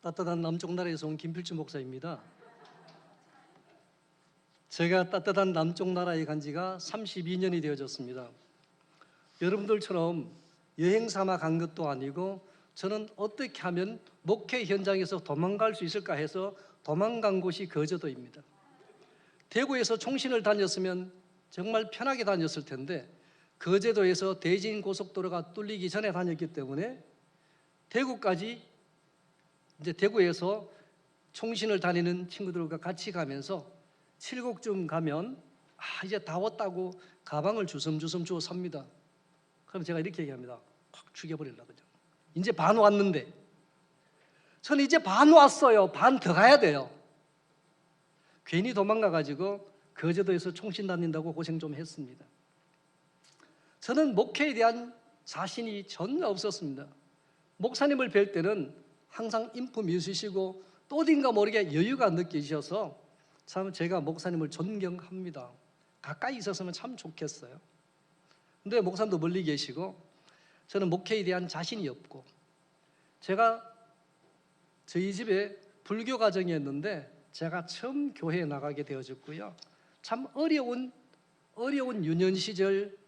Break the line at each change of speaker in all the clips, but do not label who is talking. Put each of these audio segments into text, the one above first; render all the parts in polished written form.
따뜻한 남쪽 나라에서 온 김필주 목사입니다. 제가 따뜻한 남쪽 나라에 간 지가 32년이 되어졌습니다. 여러분들처럼 여행 삼아 간 것도 아니고 저는 어떻게 하면 목회 현장에서 도망갈 수 있을까 해서 도망간 곳이 거제도입니다. 대구에서 총신을 다녔으면 정말 편하게 다녔을 텐데 거제도에서 대진 고속도로가 뚫리기 전에 다녔기 때문에 대구까지 이제 대구에서 총신을 다니는 친구들과 같이 가면서 칠곡쯤 가면 이제 다 왔다고 가방을 주섬주섬 주워 삽니다. 그럼 제가 이렇게 얘기합니다. 확 죽여버리려고 그죠. 이제 반 왔는데 저는 이제 반 왔어요. 반 더 가야 돼요. 괜히 도망가가지고 거제도에서 총신 다닌다고 고생 좀 했습니다. 저는 목회에 대한 자신이 전혀 없었습니다. 목사님을 뵐 때는 항상 인품이 있으시고 또 어딘가 모르게 여유가 느껴지셔서 참 제가 목사님을 존경합니다. 가까이 있었으면 참 좋겠어요. 근데 목사님도 멀리 계시고 저는 목회에 대한 자신이 없고 제가 저희 집에 불교 가정이었는데 제가 처음 교회에 나가게 되어졌고요. 참 어려운 유년 시절,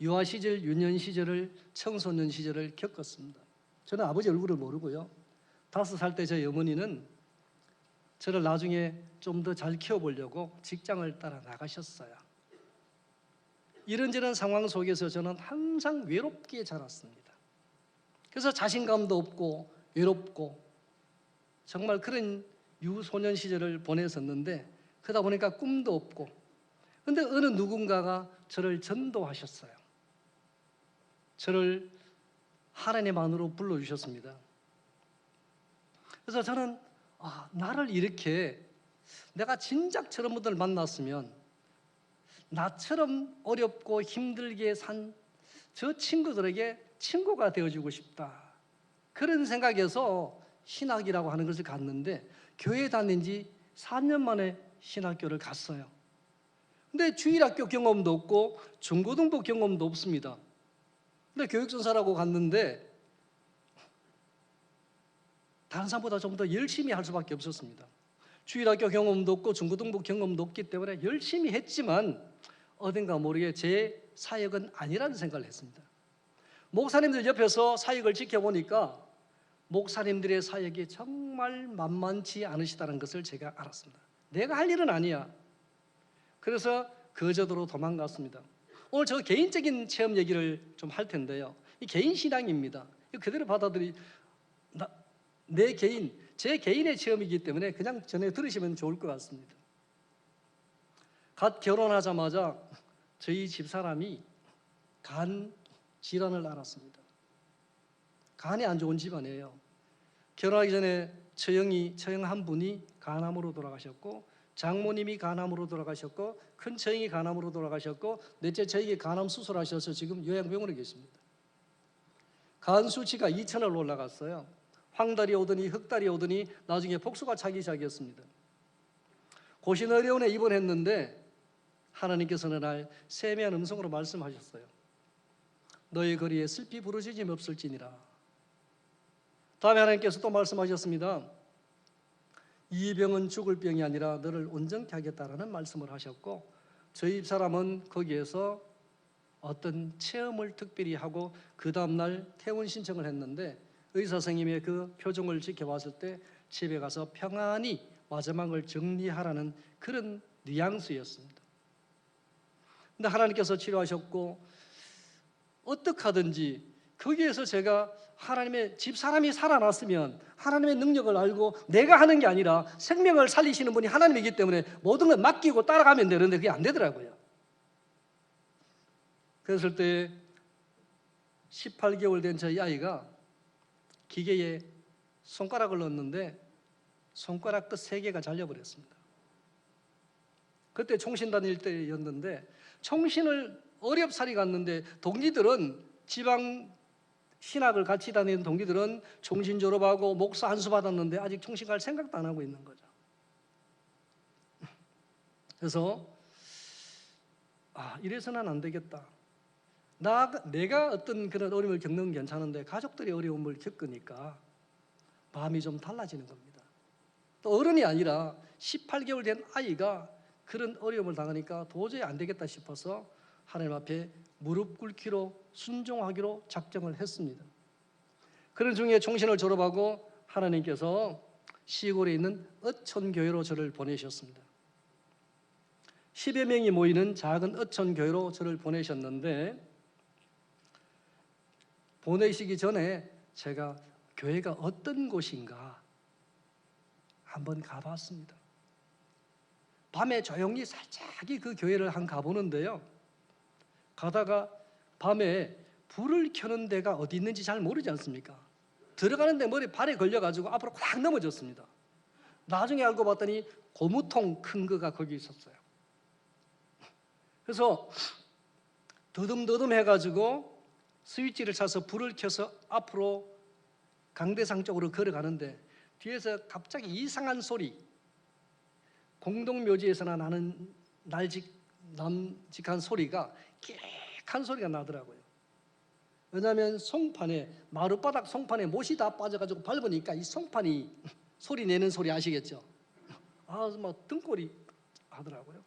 유아 시절, 유년 시절을 청소년 시절을 겪었습니다. 저는 아버지 얼굴을 모르고요. 5살 때 저희 어머니는 저를 나중에 좀 더 잘 키워보려고 직장을 따라 나가셨어요. 이런저런 상황 속에서 저는 항상 외롭게 자랐습니다. 그래서 자신감도 없고 외롭고 정말 그런 유소년 시절을 보냈었는데 그러다 보니까 꿈도 없고 근데 어느 누군가가 저를 전도하셨어요. 저를 하나님 안으로 불러주셨습니다. 그래서 저는 나를 이렇게 내가 진작 저런 분들 만났으면 나처럼 어렵고 힘들게 산 저 친구들에게 친구가 되어주고 싶다. 그런 생각에서 신학이라고 하는 것을 갔는데 교회 다닌 지 4년 만에 신학교를 갔어요. 근데 주일학교 경험도 없고 중고등부 경험도 없습니다. 근데 교육전사라고 갔는데 다른 사람보다 좀 더 열심히 할 수밖에 없었습니다. 주일학교 경험도 없고 중고등부 경험도 없기 때문에 열심히 했지만 어딘가 모르게 제 사역은 아니라는 생각을 했습니다. 목사님들 옆에서 사역을 지켜보니까 목사님들의 사역이 정말 만만치 않으시다는 것을 제가 알았습니다. 내가 할 일은 아니야. 그래서 거제도로 도망갔습니다. 오늘 저 개인적인 체험 얘기를 좀 할 텐데요. 이 개인 신앙입니다. 그대로 제 개인의 체험이기 때문에 그냥 전해 들으시면 좋을 것 같습니다. 갓 결혼하자마자 저희 집사람이 간 질환을 앓았습니다. 간이 안 좋은 집안이에요. 결혼하기 전에 처형 한 분이 간암으로 돌아가셨고 장모님이 간암으로 돌아가셨고 큰 처형이 간암으로 돌아가셨고 넷째 처형이 간암 수술하셔서 지금 요양병원에 계십니다. 간 수치가 2,000을 올라갔어요. 황달이 오더니 흑달이 오더니 나중에 복수가 차기 시작했습니다. 고신의료원에 입원했는데 하나님께서는 날 세미한 음성으로 말씀하셨어요. 너의 거리에 슬피 부르짖음 없을지니라. 다음에 하나님께서 또 말씀하셨습니다. 이 병은 죽을 병이 아니라 너를 온전케 하겠다라는 말씀을 하셨고 저희 집사람은 거기에서 어떤 체험을 특별히 하고 그 다음날 퇴원 신청을 했는데 의사 선생님의 그 표정을 지켜봤을 때 집에 가서 평안히 마지막을 정리하라는 그런 뉘앙스였습니다. 근데 하나님께서 치료하셨고 어떻게 하든지 거기에서 제가 하나님의 집사람이 살아났으면 하나님의 능력을 알고 내가 하는 게 아니라 생명을 살리시는 분이 하나님이기 때문에 모든 걸 맡기고 따라가면 되는데 그게 안 되더라고요. 그랬을 때 18개월 된 저희 아이가 기계에 손가락을 넣었는데 손가락 끝 3개가 잘려버렸습니다. 그때 총신 다닐 때였는데 총신을 어렵사리 갔는데 동기들은 지방 신학을 같이 다니는 동기들은 총신 졸업하고 목사 한수 받았는데 아직 총신 갈 생각도 안 하고 있는 거죠. 그래서 이래서는 안 되겠다. 내가 어떤 그런 어려움을 겪는 건 괜찮은데 가족들이 어려움을 겪으니까 마음이 좀 달라지는 겁니다. 또 어른이 아니라 18개월 된 아이가 그런 어려움을 당하니까 도저히 안 되겠다 싶어서 하나님 앞에 무릎 꿇기로 순종하기로 작정을 했습니다. 그런 중에 총신을 졸업하고 하나님께서 시골에 있는 어촌교회로 저를 보내셨습니다. 10여 명이 모이는 작은 어촌교회로 저를 보내셨는데, 보내시기 전에 제가 교회가 어떤 곳인가 한번 가봤습니다. 밤에 조용히 살짝이 그 교회를 한 가보는데요, 가다가 밤에 불을 켜는 데가 어디 있는지 잘 모르지 않습니까? 들어가는데 머리 발에 걸려가지고 앞으로 꽉 넘어졌습니다. 나중에 알고 봤더니 고무통 큰 거가 거기 있었어요. 그래서 더듬더듬 해가지고 스위치를 차서 불을 켜서 앞으로 강대상 쪽으로 걸어가는데 뒤에서 갑자기 이상한 소리, 공동묘지에서나 나는 남직한 소리가 깨끗한 소리가 나더라고요. 왜냐하면 송판에, 마룻바닥 송판에 못이 다 빠져가지고 밟으니까 이 송판이 소리 내는 소리 아시겠죠? 막 등골이 하더라고요.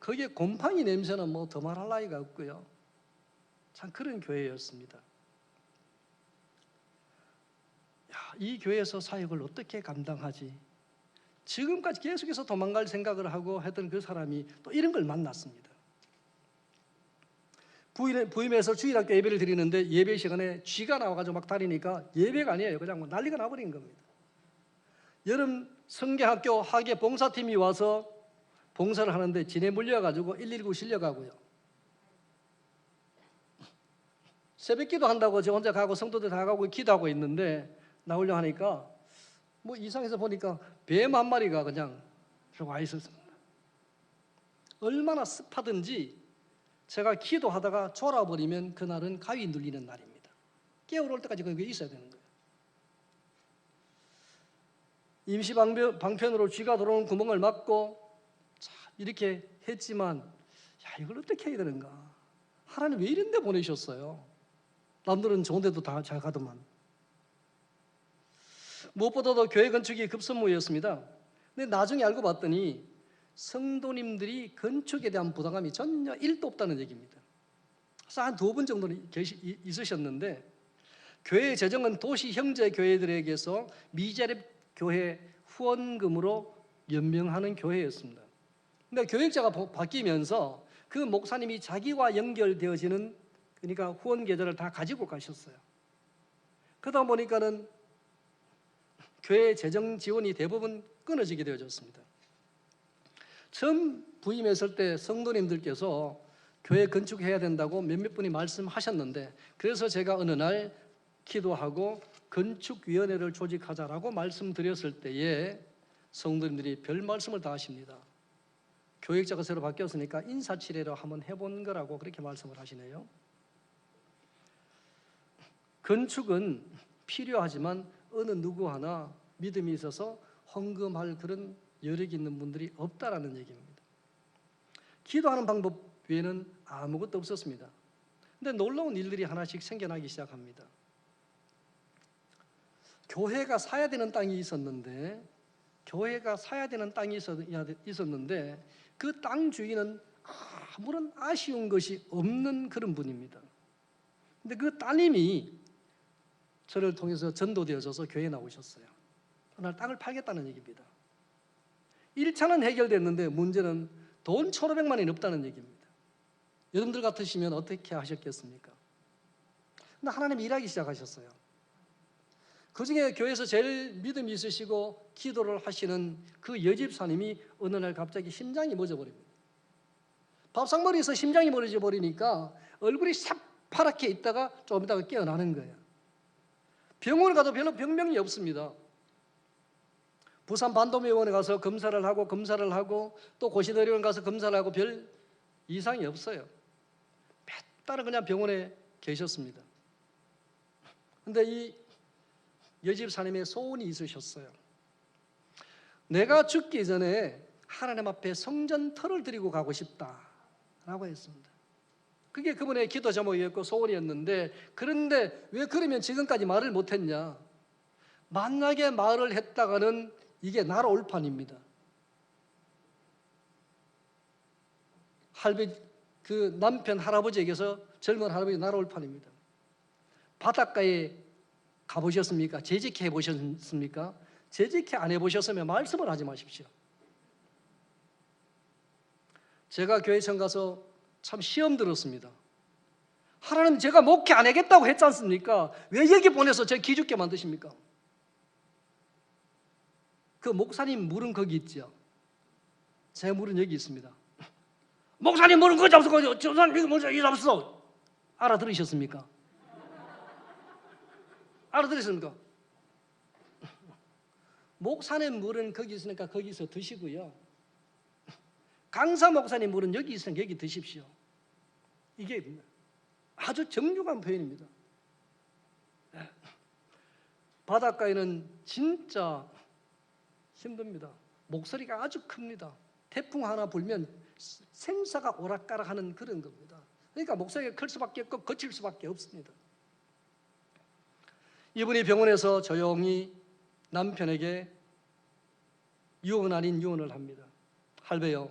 거기에 곰팡이 냄새는 뭐 더 말할 나위가 없고요. 참 그런 교회였습니다. 이 교회에서 사역을 어떻게 감당하지? 지금까지 계속해서 도망갈 생각을 하고 했던 그 사람이 또 이런 걸 만났습니다. 부임해서 주일학교 예배를 드리는데 예배 시간에 쥐가 나와가지고 막 다니니까 예배가 아니에요. 그냥 난리가 나버린 겁니다. 여름 성경학교 학예 봉사팀이 와서 봉사를 하는데 지네 물려가지고 119 실려가고요. 새벽기도 한다고 저 혼자 가고 성도들 다 가고 기도하고 있는데 나오려 하니까 뭐 이상해서 보니까 뱀 한 마리가 그냥 와 있었습니다. 얼마나 습하든지 제가 기도하다가 졸아버리면 그날은 가위 눌리는 날입니다. 깨어올 때까지 거기에 있어야 되는 거예요. 임시 방편으로 쥐가 들어오는 구멍을 막고 이렇게 했지만 이걸 어떻게 해야 되는가? 하나님 왜 이런 데 보내셨어요? 남들은 좋은 데도 다 잘 가더만. 무엇보다도 교회 건축이 급선무였습니다. 근데 나중에 알고 봤더니 성도님들이 건축에 대한 부담감이 전혀 1도 없다는 얘기입니다. 그래서 한 2분 정도는 있으셨는데, 교회 재정은 도시 형제 교회들에게서 미자립 교회 후원금으로 연명하는 교회였습니다. 근데 교역자가 바뀌면서 그 목사님이 자기와 연결되어지는, 그러니까 후원 계좌를 다 가지고 가셨어요. 그러다 보니까는 교회 재정 지원이 대부분 끊어지게 되어졌습니다. 처음 부임했을 때 성도님들께서 교회 건축해야 된다고 몇몇 분이 말씀하셨는데, 그래서 제가 어느 날 기도하고 건축위원회를 조직하자라고 말씀드렸을 때에 성도님들이 별 말씀을 다 하십니다. 교역자가 새로 바뀌었으니까 인사치레로 한번 해본 거라고 그렇게 말씀을 하시네요. 건축은 필요하지만 어느 누구 하나 믿음이 있어서 헌금할 그런 여력이 있는 분들이 없다라는 얘기입니다. 기도하는 방법 외에는 아무것도 없었습니다. 근데 놀라운 일들이 하나씩 생겨나기 시작합니다. 교회가 사야 되는 땅이 있었는데 그 땅 주인은 아무런 아쉬운 것이 없는 그런 분입니다. 근데 그 따님이 저를 통해서 전도되어져서 교회에 나오셨어요. 그날 땅을 팔겠다는 얘기입니다. 1차는 해결됐는데 문제는 돈 1,500만 원이 없다는 얘기입니다. 여러분들 같으시면 어떻게 하셨겠습니까? 근데 하나님이 일하기 시작하셨어요. 그 중에 교회에서 제일 믿음이 있으시고 기도를 하시는 그 여집사님이 어느 날 갑자기 심장이 멎어버립니다. 밥상머리에서 심장이 멎어져 버리니까 얼굴이 새파랗게 있다가 조금 있다가 깨어나는 거예요. 병원을 가도 별로 병명이 없습니다. 부산 반도매원에 가서 검사를 하고 또 고시대병원 가서 검사를 하고 별 이상이 없어요. 몇 달은 그냥 병원에 계셨습니다. 그런데 이 여집사님의 소원이 있으셨어요. 내가 죽기 전에 하나님 앞에 성전터를 드리고 가고 싶다라고 했습니다. 그게 그분의 기도 제목이었고 소원이었는데, 그런데 왜 그러면 지금까지 말을 못했냐? 만약에 말을 했다가는 이게 날아올 판입니다. 그 남편 할아버지에게서 젊은 할아버지 날아올 판입니다. 바닷가에 가보셨습니까? 재직해 보셨습니까? 재직해 안 해보셨으면 말씀을 하지 마십시오. 제가 교회청 가서 참 시험 들었습니다. 하나님, 제가 목회 안 하겠다고 했지 않습니까? 왜 여기 보내서 제 기죽게 만드십니까? 그 목사님 물은 거기 있죠. 제 물은 여기 있습니다. 목사님 물은 거기 잡았어. 조사님 이거 먼저 이 잡았어. 알아들으셨습니까? 알아들으셨습니까? 목사님 물은 거기 있으니까 거기서 드시고요. 강사 목사님 물은 여기 있으니까 여기 드십시오. 이게 아주 정중한 표현입니다. 바닷가에는 진짜 힘듭니다. 목소리가 아주 큽니다. 태풍 하나 불면 생사가 오락가락하는 그런 겁니다. 그러니까 목소리가 클 수밖에 없고 거칠 수밖에 없습니다. 이분이 병원에서 조용히 남편에게 유언 아닌 유언을 합니다. 할배요,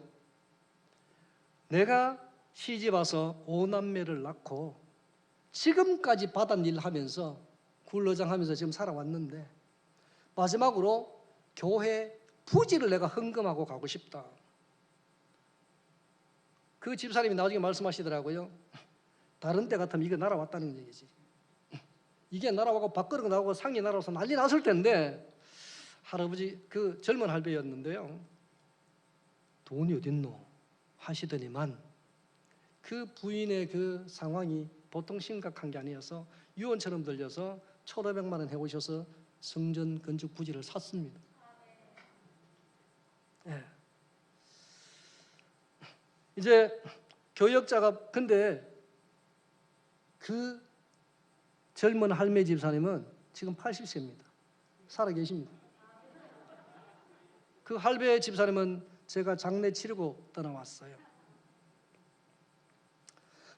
내가 시집 와서 5남매를 낳고 지금까지 바닷일 하면서 굴러장 하면서 지금 살아왔는데 마지막으로 교회 부지를 내가 헌금하고 가고 싶다. 그 집사님이 나중에 말씀하시더라고요. 다른 때 같으면 이거 날아왔다는 얘기지. 이게 날아와고 밥그릇 나오고 상이 날아와서 난리 났을 텐데, 할아버지, 그 젊은 할배였는데요, 돈이 어딨노 하시더니만 그 부인의 그 상황이 보통 심각한 게 아니어서 유언처럼 들려서 1,500만 원 해오셔서 성전 건축 부지를 샀습니다. 예. 이제 교역자가, 근데 그 젊은 할매 집사님은 지금 80세입니다. 살아 계십니다. 그 할배 집사님은 제가 장례 치르고 떠나왔어요.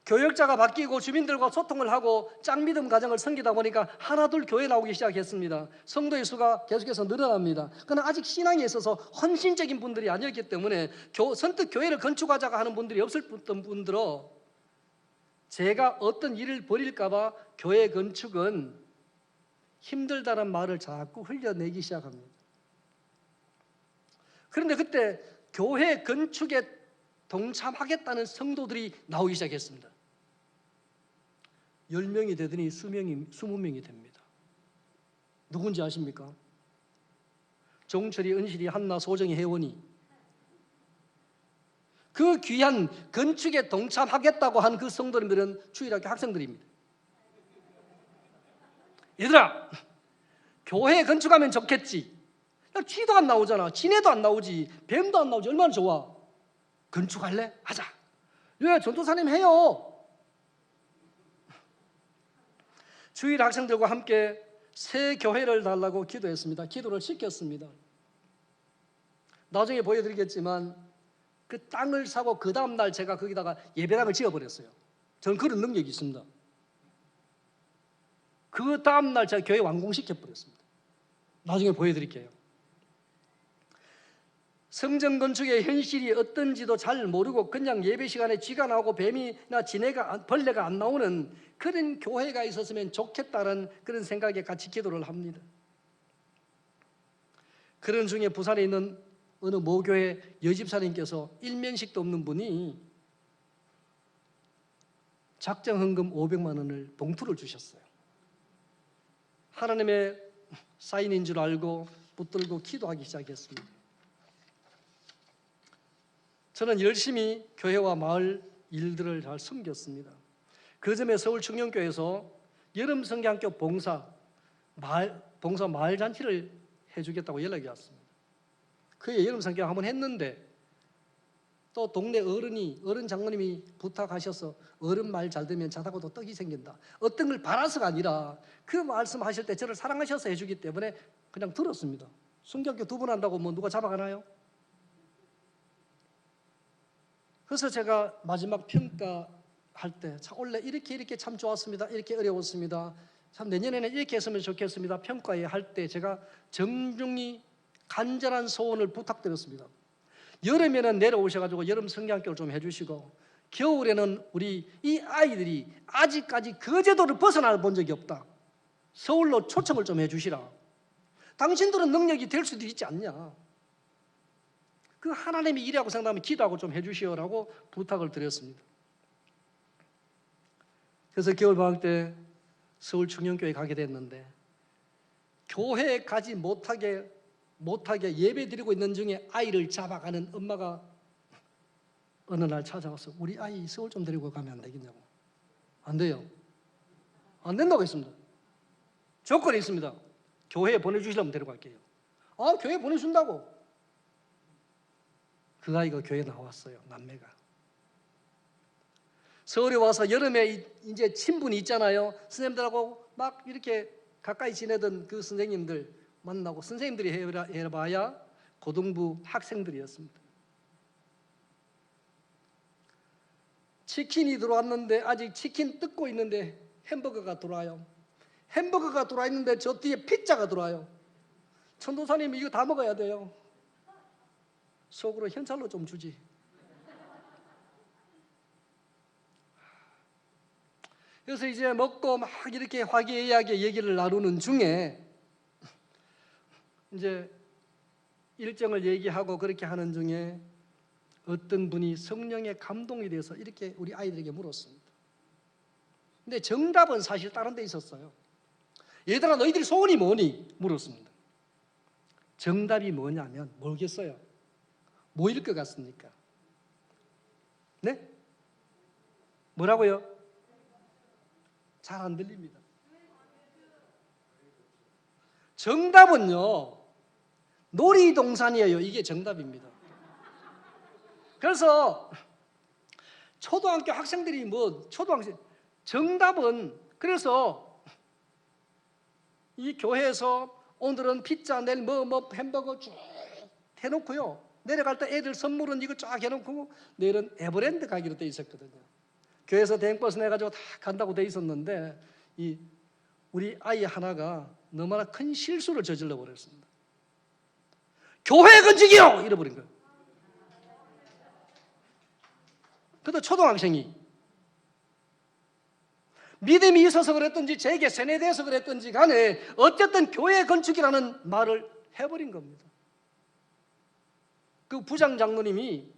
교역자가 바뀌고 주민들과 소통을 하고 짝믿음 가정을 섬기다 보니까 하나둘 교회 나오기 시작했습니다. 성도의 수가 계속해서 늘어납니다. 그러나 아직 신앙에 있어서 헌신적인 분들이 아니었기 때문에 선뜻 교회를 건축하자고 하는 분들이 없을 뿐더러 제가 어떤 일을 벌일까 봐 교회 건축은 힘들다는 말을 자꾸 흘려내기 시작합니다. 그런데 그때 교회 건축에 동참하겠다는 성도들이 나오기 시작했습니다. 10명이 되더니 20명이 됩니다. 누군지 아십니까? 종철이, 은실이, 한나, 소정이, 혜원이. 그 귀한 건축에 동참하겠다고 한 그 성도님들은 주일학교 학생들입니다. 얘들아, 교회 건축하면 좋겠지. 야, 쥐도 안 나오잖아. 지네도 안 나오지. 뱀도 안 나오지. 얼마나 좋아. 건축할래? 하자. 예, 전도사님 해요. 주일 학생들과 함께 새 교회를 달라고 기도했습니다. 기도를 시켰습니다. 나중에 보여드리겠지만 그 땅을 사고 그 다음날 제가 거기다가 예배당을 지어버렸어요. 저는 그런 능력이 있습니다. 그 다음날 제가 교회 완공시켜버렸습니다. 나중에 보여드릴게요. 성전 건축의 현실이 어떤지도 잘 모르고 그냥 예배 시간에 쥐가 나오고 뱀이나 벌레가 안 나오는 그런 교회가 있었으면 좋겠다는 그런 생각에 같이 기도를 합니다. 그런 중에 부산에 있는 어느 모교회 여집사님께서 일면식도 없는 분이 작정 헌금 500만 원을 봉투를 주셨어요. 하나님의 사인인 줄 알고 붙들고 기도하기 시작했습니다. 저는 열심히 교회와 마을 일들을 잘 섬겼습니다. 그 점에 서울 청년교회에서 여름 성경학교 봉사 마을 잔치를 해주겠다고 연락이 왔습니다. 그의 여름 성경 한번 했는데 또 동네 어른 장로님이 부탁하셔서 어른 말 잘 되면 자다고도 떡이 생긴다. 어떤 걸 바라서가 아니라 그 말씀하실 때 저를 사랑하셔서 해주기 때문에 그냥 들었습니다. 성경학교 2번 한다고 뭐 누가 잡아가나요? 그래서 제가 마지막 평가하고 할 때 참 원래 이렇게 참 좋았습니다. 이렇게 어려웠습니다. 참 내년에는 이렇게 했으면 좋겠습니다. 평가회 할 때 제가 정중히 간절한 소원을 부탁드렸습니다. 여름에는 내려오셔가지고 여름 성경학교를 좀 해주시고 겨울에는 우리 이 아이들이 아직까지 그 제도를 벗어나 본 적이 없다. 서울로 초청을 좀 해주시라. 당신들은 능력이 될 수도 있지 않냐. 그 하나님이 일하고 생각하면 기도하고 좀 해주시오라고 부탁을 드렸습니다. 그래서 겨울방학 때 서울 충영교회 가게 됐는데 교회에 가지 못하게 예배 드리고 있는 중에 아이를 잡아가는 엄마가 어느 날 찾아와서 우리 아이 서울 좀 데리고 가면 안 되겠냐고. 안 돼요. 안 된다고 했습니다. 조건이 있습니다. 교회에 보내주시려면 데려갈게요. 아, 교회에 보내준다고. 그 아이가 교회에 나왔어요. 남매가. 서울에 와서 여름에 이제 친분이 있잖아요. 선생님들하고 막 이렇게 가까이 지내던 그 선생님들 만나고, 선생님들이 해봐야 고등부 학생들이었습니다. 치킨이 들어왔는데 아직 치킨 뜯고 있는데 햄버거가 들어와요. 햄버거가 들어와 있는데 저 뒤에 피자가 들어와요. 천도사님 이거 다 먹어야 돼요. 속으로 현찰로 좀 주지. 그래서 이제 먹고 막 이렇게 화기애애하게 얘기를 나누는 중에 이제 일정을 얘기하고 그렇게 하는 중에 어떤 분이 성령의 감동에 대해서 이렇게 우리 아이들에게 물었습니다. 근데 정답은 사실 다른 데 있었어요. 얘들아 너희들이 소원이 뭐니? 물었습니다. 정답이 뭐냐면 모르겠어요. 뭐일 것 같습니까? 네? 뭐라고요? 잘 안 들립니다. 정답은요, 놀이동산이에요. 이게 정답입니다. 그래서 초등학교 학생들이 정답은 그래서 이 교회에서 오늘은 피자, 내일 햄버거 쭉 해놓고요. 내려갈 때 애들 선물은 이거 쫙 해놓고 내일은 에버랜드 가기로 돼 있었거든요. 교회에서 대행버스 내가지고 다 간다고 돼 있었는데 우리 아이 하나가 너무나 큰 실수를 저질러 버렸습니다. 교회 건축이요! 이래버린 거예요. 그래도 초등학생이 믿음이 있어서 그랬든지 제게 세뇌돼서 그랬든지 간에 어쨌든 교회 건축이라는 말을 해버린 겁니다. 그 부장 장로님이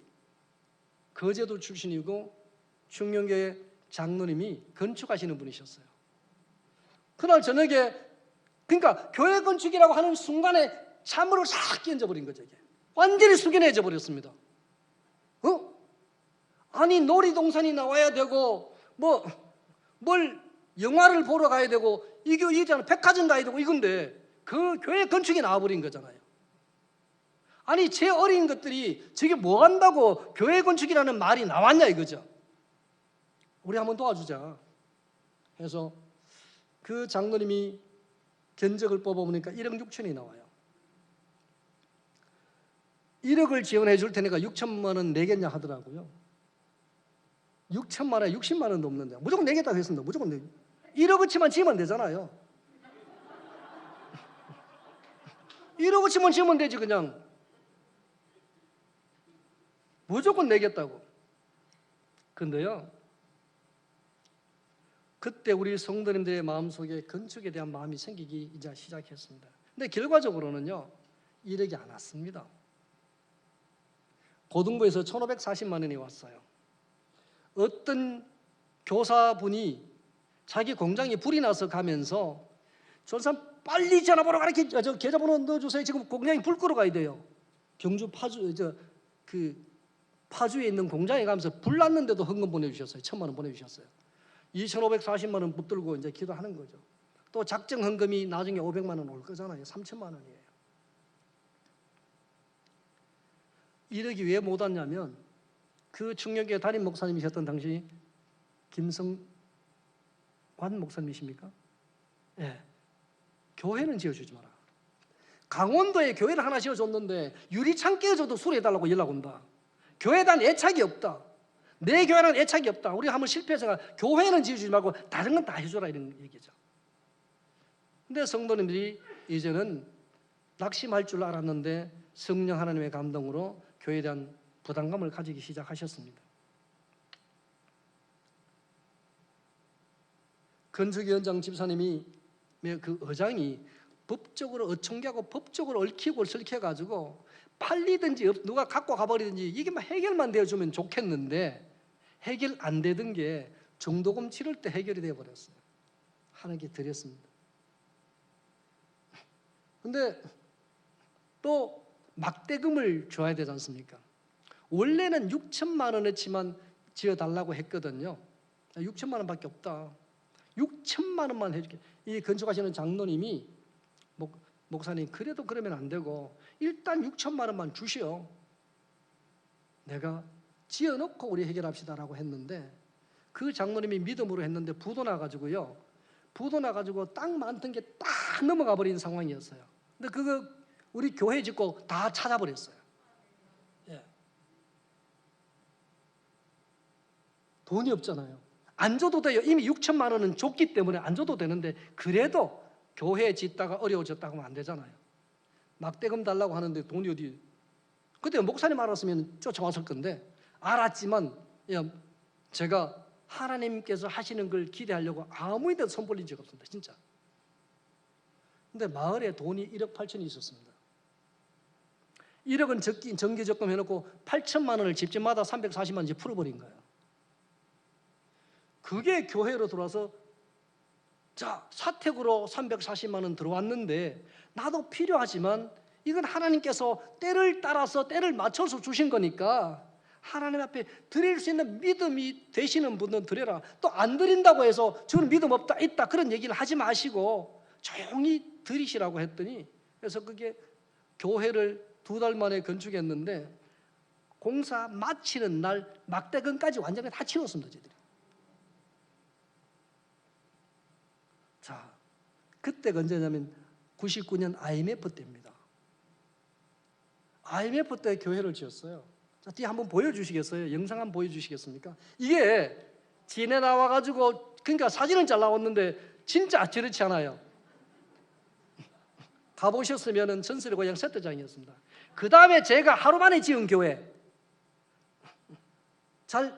거제도 출신이고 충영교회 장로님이 건축하시는 분이셨어요. 그날 저녁에 그러니까 교회 건축이라고 하는 순간에 찬물을 싹 끼얹어버린 거죠. 이게. 완전히 숙연해져 버렸습니다. 아니 놀이동산이 나와야 되고 뭘 영화를 보러 가야 되고 이잖아 백화점 가야 되고 이건데 그 교회 건축이 나와버린 거잖아요. 아니 제 어린 것들이 저게 뭐 한다고 교회 건축이라는 말이 나왔냐 이거죠. 우리 한번 도와주자 해서 그 장로님이 견적을 뽑아보니까 1억 6천이 나와요. 1억을 지원해 줄 테니까 6천만 원 내겠냐 하더라고요. 6천만 원에 60만 원도 없는데 무조건 내겠다고 했습니다. 무조건 내. 1억어치만 지면 되잖아요. 1억어치만 지면 되지 그냥. 무조건 내겠다고. 근데요, 그때 우리 성도님들의 마음속에 건축에 대한 마음이 생기기 이제 시작했습니다. 근데 결과적으로는요 1억이 안 왔습니다. 고등부에서 1,540만 원이 왔어요. 어떤 교사분이 자기 공장에 불이 나서 가면서 저 사람 빨리 전화번호 가라, 저 계좌번호 넣어주세요. 지금 공장에 불 끄러 가야 돼요. 경주 파주에 있는 공장에 가면서 불 났는데도 헌금 보내주셨어요. 1,000만 원 보내주셨어요. 2,540만 원 붙들고 이제 기도하는 거죠. 또 작정 헌금이 나중에 500만 원 올 거잖아요. 3천만 원이에요. 1억이 왜 못 왔냐면 그 충녕교회 담임 목사님이셨던 당시 김성관 목사님이십니까? 예. 교회는 지어주지 마라. 강원도에 교회를 하나 지어줬는데 유리창 깨져도 수리해달라고 연락 온다. 교회에 대한 애착이 없다. 내 교회는 애착이 없다. 우리 한번 실패해서 교회는 지어주지 말고 다른 건 다 해줘라 이런 얘기죠. 근데 성도님들이 이제는 낙심할 줄 알았는데 성령 하나님의 감동으로 교회에 대한 부담감을 가지기 시작하셨습니다. 건축위원장 집사님이 그 의장이 법적으로 어청기하고 법적으로 얽히고 설켜가지고 팔리든지 누가 갖고 가버리든지 이게 막 해결만 되어주면 좋겠는데 해결 안 되던 게 중도금 치를 때 해결이 되어버렸어요. 하나님께 드렸습니다. 근데 또 막대금을 줘야 되지 않습니까? 원래는 6천만 원어치만 지어달라고 했거든요. 6천만 원밖에 없다. 6천만 원만 해줄게. 이 건축하시는 장로님이 목사님 그래도 그러면 안 되고 일단 6천만 원만 주시오. 내가 지어놓고 우리 해결합시다라고 했는데 그 장로님이 믿음으로 했는데 부도 나가지고요. 부도 나가지고 땅 많던 게 딱 넘어가 버린 상황이었어요. 근데 그거 우리 교회 짓고 다 찾아버렸어요. 예. 돈이 없잖아요. 안 줘도 돼요. 이미 6천만 원은 줬기 때문에 안 줘도 되는데 그래도 교회 짓다가 어려워졌다고 하면 안 되잖아요. 막대금 달라고 하는데 돈이 어디. 그때 목사님 알았으면 쫓아왔을 건데 알았지만 제가 하나님께서 하시는 걸 기대하려고 아무 데도 손 벌린 적 없습니다. 진짜. 근데 마을에 돈이 1억 8천이 있었습니다. 1억은 정기적금 해놓고 8천만 원을 집집마다 340만 원씩 풀어버린 거예요. 그게 교회로 들어와서 자 사택으로 340만 원 들어왔는데 나도 필요하지만 이건 하나님께서 때를 따라서 때를 맞춰서 주신 거니까 하나님 앞에 드릴 수 있는 믿음이 되시는 분은 드려라. 또 안 드린다고 해서 저는 믿음 없다 있다 그런 얘기를 하지 마시고 조용히 드리시라고 했더니 그래서 그게 교회를 2달 만에 건축했는데 공사 마치는 날 막대금까지 완전히 다 치웠습니다. 저희들이. 자, 그때가 언제냐면 99년 IMF 때입니다. IMF 때 교회를 지었어요. 자, 뒤에 한번 보여주시겠어요? 영상 한번 보여주시겠습니까? 이게 진에 나와가지고 그러니까 사진은 잘 나왔는데 진짜 저렇지 않아요. 가보셨으면 전설의 고향 세트장이었습니다. 그 다음에 제가 하루 만에 지은 교회.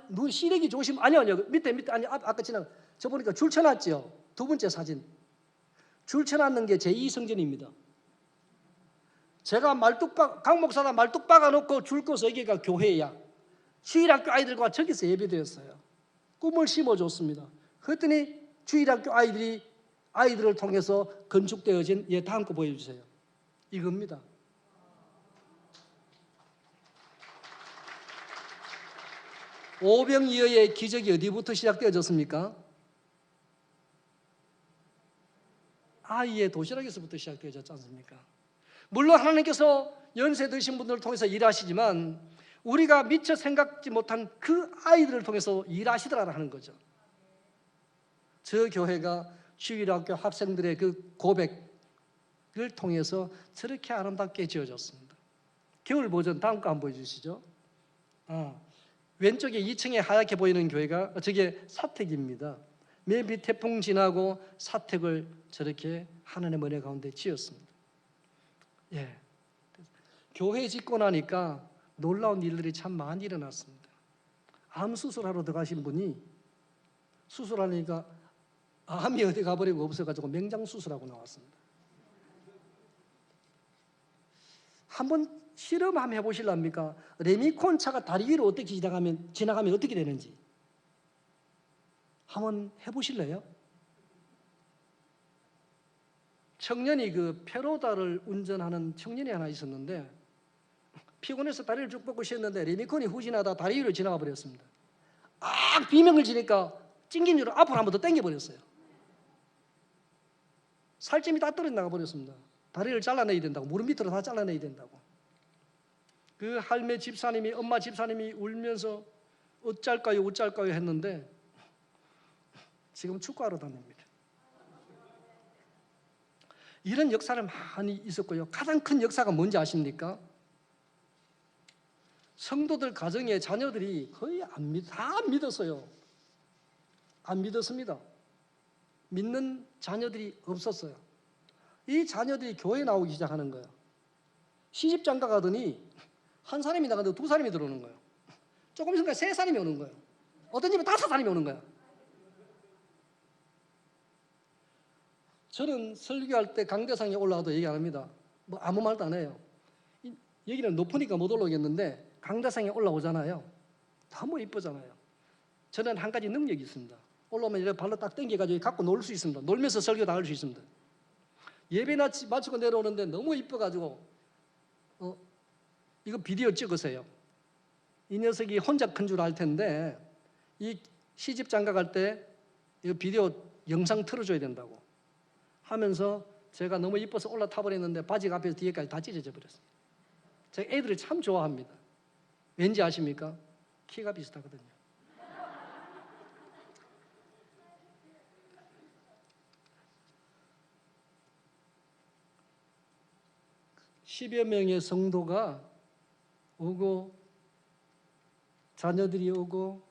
눈 시력이 좋으시면 아니요 밑에 아니 아까 지나 저 보니까 줄 쳐놨죠. 2번째 사진. 줄 쳐놨는 게 제2성전입니다. 제가 강 목사가 말뚝 박아놓고 줄 꺼서 여기가 교회야. 주일학교 아이들과 저기서 예배드렸어요. 꿈을 심어줬습니다. 그랬더니 주일학교 아이들을 통해서 건축되어진 다음 거 보여주세요. 이겁니다. 오병이어의 기적이 어디부터 시작되어졌습니까? 아이의 도시락에서부터 시작되어졌지 않습니까? 물론 하나님께서 연세 드신 분들을 통해서 일하시지만 우리가 미처 생각지 못한 그 아이들을 통해서 일하시더라 하는 거죠. 저 교회가 주일학교 학생들의 그 고백을 통해서 저렇게 아름답게 지어졌습니다. 겨울 버전 다음 거 한번 보여주시죠. 왼쪽에 2층에 하얗게 보이는 교회가 저게 사택입니다. 매비 태풍 지나고 사택을 저렇게 하나님의 은혜 가운데 지었습니다. 예, 교회 짓고 나니까 놀라운 일들이 참 많이 일어났습니다. 암 수술하러 들어가신 분이 수술하니까 암이 어디 가버리고 없어가지고 맹장 수술하고 나왔습니다. 한번 실험 한번 해보실랍니까? 레미콘 차가 다리 위로 어떻게 지나가면 어떻게 되는지 한번 해보실래요? 청년이 그 페로다를 운전하는 청년이 하나 있었는데 피곤해서 다리를 쭉 뻗고 쉬었는데 레미콘이 후진하다 다리 위로 지나가 버렸습니다. 비명을 지니까 찡긴 줄 앞으로 한 번 더 당겨버렸어요. 살점이 다 떨어져 나가 버렸습니다. 다리를 잘라내야 된다고, 무릎 밑으로 다 잘라내야 된다고. 그 할매 집사님이, 엄마 집사님이 울면서 어쩔까요 했는데 지금 축구하러 다닙니다. 이런 역사를 많이 있었고요. 가장 큰 역사가 뭔지 아십니까? 성도들 가정에 자녀들이 거의 다 안 믿었어요. 안 믿었습니다. 믿는 자녀들이 없었어요. 이 자녀들이 교회에 나오기 시작하는 거예요. 시집장가 가더니 한 사람이 나가도 두 사람이 들어오는 거예요. 조금 있으니까 세 사람이 오는 거예요. 어떤 집에 다섯 사람이 오는 거예요. 저는 설교할 때 강대상에 올라가도 얘기 안 합니다. 뭐 아무 말도 안 해요. 여기는 높으니까 못 올라오겠는데 강대상에 올라오잖아요. 너무 이쁘잖아요. 저는 한 가지 능력이 있습니다. 올라오면 이렇게 발로 딱 당겨가지고 갖고 놀 수 있습니다. 놀면서 설교 다 할 수 있습니다. 예배 마치고 내려오는데 너무 이뻐가지고 이거 비디오 찍으세요. 이 녀석이 혼자 큰 줄 알 텐데 이 시집 장가 갈 때 이 비디오 영상 틀어줘야 된다고 하면서 제가 너무 이뻐서 올라타 버렸는데 바지가 앞에서 뒤에까지 다 찢어져 버렸어요. 제가 애들을 참 좋아합니다. 왠지 아십니까? 키가 비슷하거든요. (10여) 명의 성도가 오고 자녀들이 오고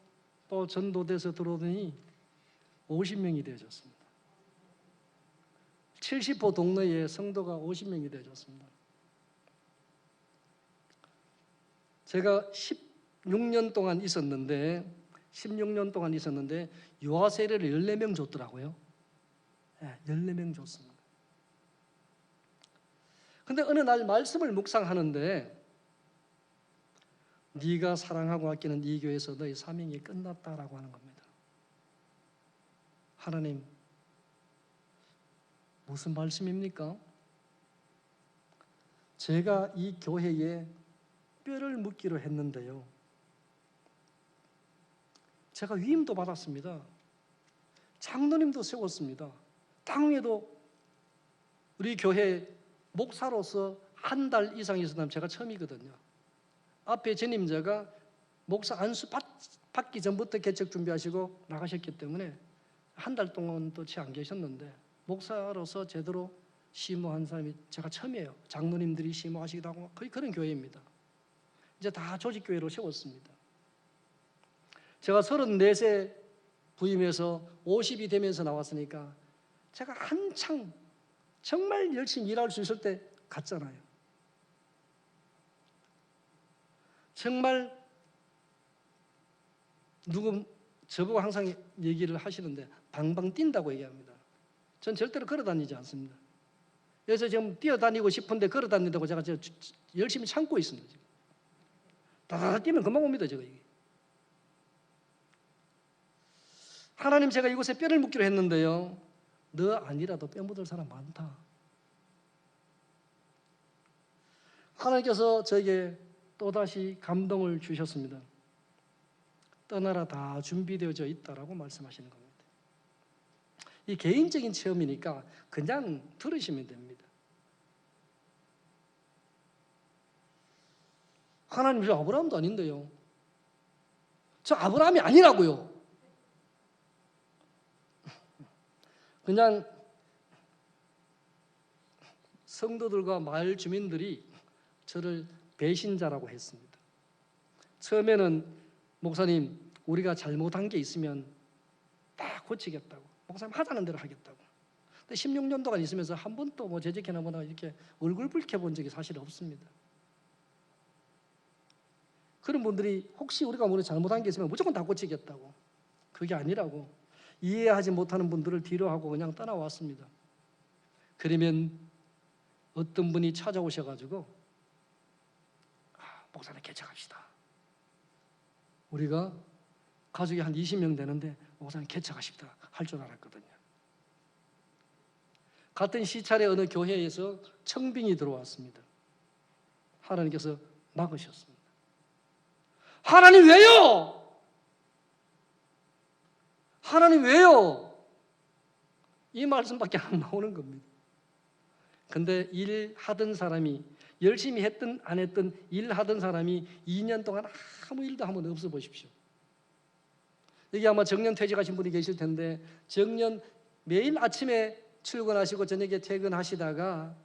또 전도돼서 들어오더니 50명이 되어졌습니다. 70호 동네에 성도가 50명이 되어졌습니다. 제가 16년 동안 있었는데 유아 세례를 14명 줬더라고요. 네, 14명 줬습니다. 근데 어느 날 말씀을 묵상하는데 네가 사랑하고 아끼는 이 교회에서 너의 사명이 끝났다라고 하는 겁니다. 하나님, 무슨 말씀입니까? 제가 이 교회에 뼈를 묻기로 했는데요. 제가 위임도 받았습니다. 장로님도 세웠습니다. 당에도 우리 교회 목사로서 한 달 이상 있었다면 제가 처음이거든요. 앞에 전임자가 목사 안수 받기 전부터 개척 준비하시고 나가셨기 때문에 한 달 동안 또 채 안 계셨는데 목사로서 제대로 시무한 사람이 제가 처음이에요. 장로님들이 시무하시기도 하고 거의 그런 교회입니다. 이제 다 조직교회로 세웠습니다. 제가 34세 부임해서 50이 되면서 나왔으니까 제가 한창 정말 열심히 일할 수 있을 때 갔잖아요. 정말 저보고 항상 얘기를 하시는데 방방 뛴다고 얘기합니다. 전 절대로 걸어 다니지 않습니다. 그래서 지금 뛰어다니고 싶은데 걸어 다닌다고 제가 열심히 참고 있습니다. 지금. 다다다 뛰면 금방 옵니다. 제가 이게. 하나님, 제가 이곳에 뼈를 묻기로 했는데요. 너 아니라도 뼈 묻을 사람 많다. 하나님께서 저에게 또다시 감동을 주셨습니다. 떠나라, 다 준비되어져 있다라고 말씀하시는 겁니다. 이 개인적인 체험이니까 그냥 들으시면 됩니다. 하나님, 저 아브라함도 아닌데요. 저 아브라함이 아니라고요. 그냥 성도들과 마을 주민들이 저를 배신자라고 했습니다. 처음에는 목사님, 우리가 잘못한 게 있으면 다 고치겠다고, 목사님 하자는 대로 하겠다고. 근데 16년 동안 있으면서 한 번도 뭐 재직해나 뭐나 이렇게 얼굴 붉혀본 적이 사실 없습니다. 그런 분들이 혹시 우리가 뭐 잘못한 게 있으면 무조건 다 고치겠다고, 그게 아니라고 이해하지 못하는 분들을 뒤로하고 그냥 떠나왔습니다. 그러면 어떤 분이 찾아오셔가지고 목사님 개척합시다. 우리가 가족이 한 20명 되는데 목사님 개척하십시다 할 줄 알았거든요. 같은 시찰에 어느 교회에서 청빙이 들어왔습니다. 하나님께서 막으셨습니다. 하나님 왜요? 하나님 왜요? 이 말씀밖에 안 나오는 겁니다. 근데 일하던 사람이, 열심히 했든 안 했든 일하던 사람이 2년 동안 아무 일도 한번 없어 보십시오. 여기 아마 정년 퇴직하신 분이 계실 텐데 정년 매일 아침에 출근하시고 저녁에 퇴근하시다가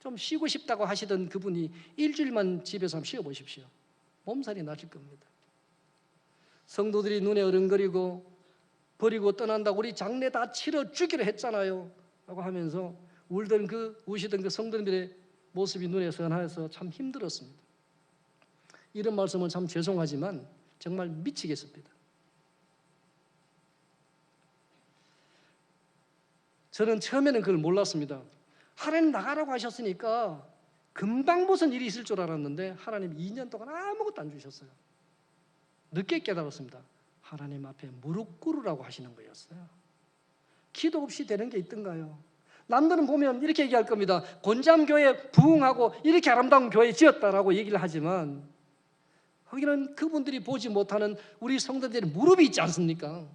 좀 쉬고 싶다고 하시던 그분이 일주일만 집에서 한번 쉬어보십시오. 몸살이 나실 겁니다. 성도들이 눈에 어른거리고 버리고 떠난다고 우리 장례 다 치러 주기로 했잖아요 라고 하면서 우시던 그 성도들의 모습이 눈에 선하여서 참 힘들었습니다. 이런 말씀은 참 죄송하지만 정말 미치겠습니다. 저는 처음에는 그걸 몰랐습니다. 하나님 나가라고 하셨으니까 금방 무슨 일이 있을 줄 알았는데 하나님 2년 동안 아무것도 안 주셨어요. 늦게 깨달았습니다. 하나님 앞에 무릎 꿇으라고 하시는 거였어요. 기도 없이 되는 게 있던가요? 남들은 보면 이렇게 얘기할 겁니다. 곤잠교회 부흥하고 이렇게 아름다운 교회 지었다라고 얘기를 하지만 거기는 그분들이 보지 못하는 우리 성도들의 무릎이 있지 않습니까?